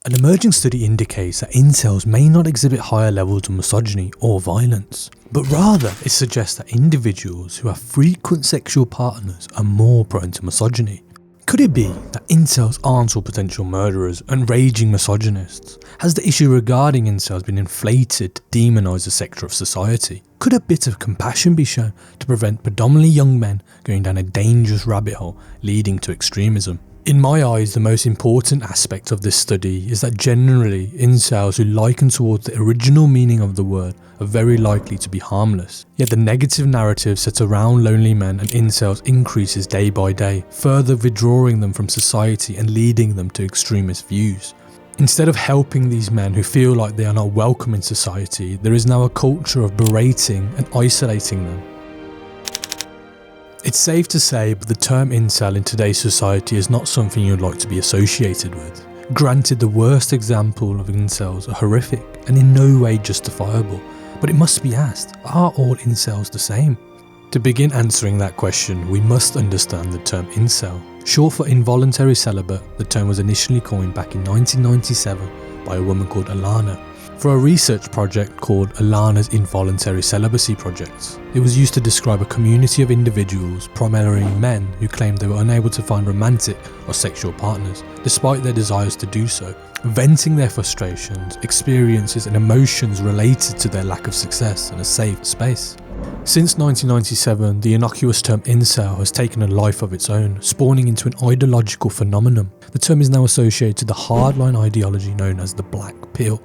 An emerging study indicates that incels may not exhibit higher levels of misogyny or violence, but rather it suggests that individuals who have frequent sexual partners are more prone to misogyny. Could it be that incels aren't all potential murderers and raging misogynists? Has the issue regarding incels been inflated to demonise the sector of society? Could a bit of compassion be shown to prevent predominantly young men going down a dangerous rabbit hole leading to extremism? In my eyes, the most important aspect of this study is that generally, incels who liken towards the original meaning of the word are very likely to be harmless. Yet the negative narrative set around lonely men and incels increases day by day, further withdrawing them from society and leading them to extremist views. Instead of helping these men who feel like they are not welcome in society, there is now a culture of berating and isolating them. It's safe to say, but the term incel in today's society is not something you'd like to be associated with. Granted, the worst example of incels are horrific and in no way justifiable, but it must be asked, are all incels the same? To begin answering that question, we must understand the term incel. Short for involuntary celibate, the term was initially coined back in 1997 by a woman called Alana, for a research project called Alana's Involuntary Celibacy Project. It was used to describe a community of individuals, primarily men, who claimed they were unable to find romantic or sexual partners, despite their desires to do so, venting their frustrations, experiences and emotions related to their lack of success in a safe space. Since 1997, the innocuous term incel has taken a life of its own, spawning into an ideological phenomenon. The term is now associated to the hardline ideology known as the black pill,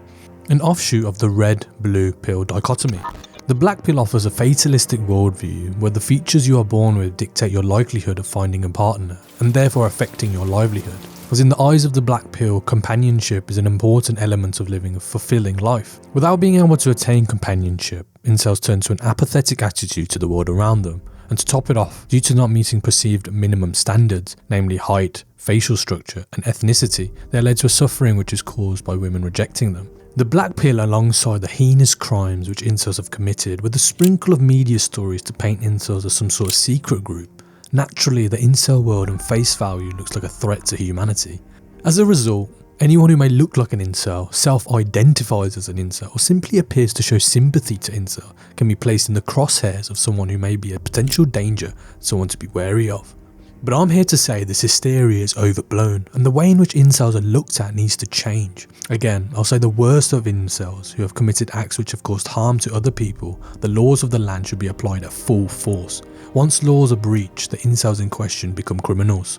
an offshoot of the red-blue pill dichotomy. The black pill offers a fatalistic worldview where the features you are born with dictate your likelihood of finding a partner, and therefore affecting your livelihood. As in the eyes of the black pill, companionship is an important element of living a fulfilling life. Without being able to attain companionship, incels turn to an apathetic attitude to the world around them, and to top it off, due to not meeting perceived minimum standards, namely height, facial structure and ethnicity, they are led to a suffering which is caused by women rejecting them. The black pill, alongside the heinous crimes which incels have committed, with a sprinkle of media stories to paint incels as some sort of secret group. Naturally, the incel world on face value looks like a threat to humanity. As a result, anyone who may look like an incel, self-identifies as an incel, or simply appears to show sympathy to incel can be placed in the crosshairs of someone who may be a potential danger, someone to be wary of. But I'm here to say this hysteria is overblown, and the way in which incels are looked at needs to change. Again, I'll say the worst of incels who have committed acts which have caused harm to other people, the laws of the land should be applied at full force. Once laws are breached, the incels in question become criminals.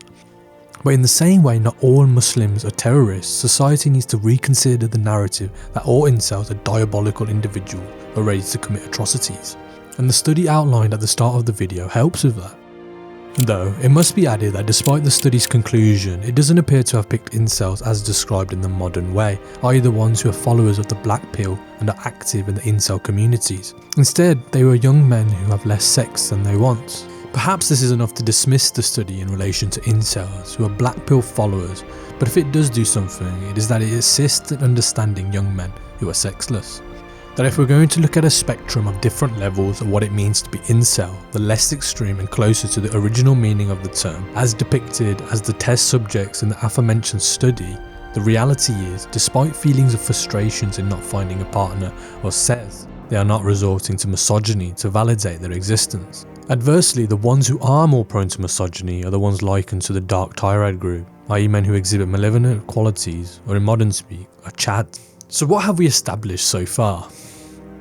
But in the same way not all Muslims are terrorists, society needs to reconsider the narrative that all incels are diabolical individuals who are ready to commit atrocities. And the study outlined at the start of the video helps with that. Though, it must be added that despite the study's conclusion, it doesn't appear to have picked incels as described in the modern way, i.e. the ones who are followers of the black pill and are active in the incel communities. Instead, they were young men who have less sex than they want. Perhaps this is enough to dismiss the study in relation to incels who are black pill followers, but if it does do something, it is that it assists in understanding young men who are sexless. That if we're going to look at a spectrum of different levels of what it means to be incel, the less extreme and closer to the original meaning of the term, as depicted as the test subjects in the aforementioned study, the reality is, despite feelings of frustrations in not finding a partner or sex, they are not resorting to misogyny to validate their existence. Adversely, the ones who are more prone to misogyny are the ones likened to the dark tirade group, i.e. men who exhibit malevolent qualities, or in modern speak, are chads. So what have we established so far?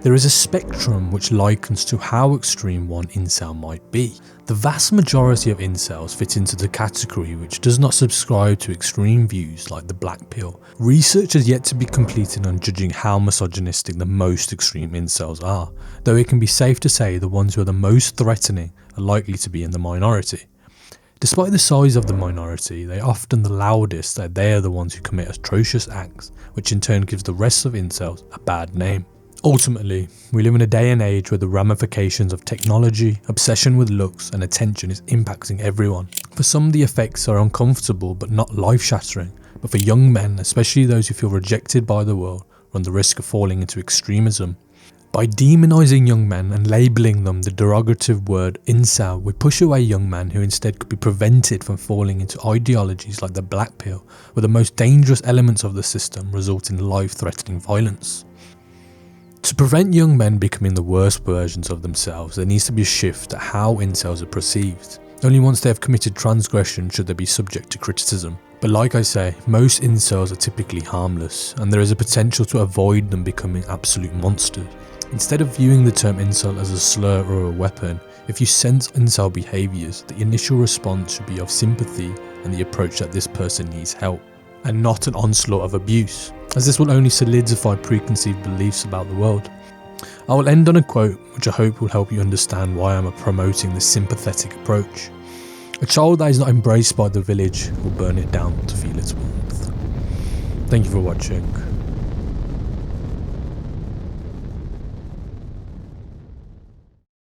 There is a spectrum which likens to how extreme one incel might be. The vast majority of incels fit into the category which does not subscribe to extreme views like the black pill. Research has yet to be completed on judging how misogynistic the most extreme incels are, though it can be safe to say the ones who are the most threatening are likely to be in the minority. Despite the size of the minority, they are often the loudest that they are the ones who commit atrocious acts, which in turn gives the rest of incels a bad name. Ultimately, we live in a day and age where the ramifications of technology, obsession with looks and attention is impacting everyone. For some, the effects are uncomfortable but not life-shattering, but for young men, especially those who feel rejected by the world, run the risk of falling into extremism. By demonising young men and labelling them the derogative word incel, we push away young men who instead could be prevented from falling into ideologies like the black pill, where the most dangerous elements of the system result in life-threatening violence. To prevent young men becoming the worst versions of themselves, there needs to be a shift at how incels are perceived. Only once they have committed transgression should they be subject to criticism. But like I say, most incels are typically harmless, and there is a potential to avoid them becoming absolute monsters. Instead of viewing the term incel as a slur or a weapon, if you sense incel behaviours, the initial response should be of sympathy and the approach that this person needs help, and not an onslaught of abuse, as this will only solidify preconceived beliefs about the world. I will end on a quote which I hope will help you understand why I am promoting this sympathetic approach. A child that is not embraced by the village will burn it down to feel its warmth. Thank you for watching.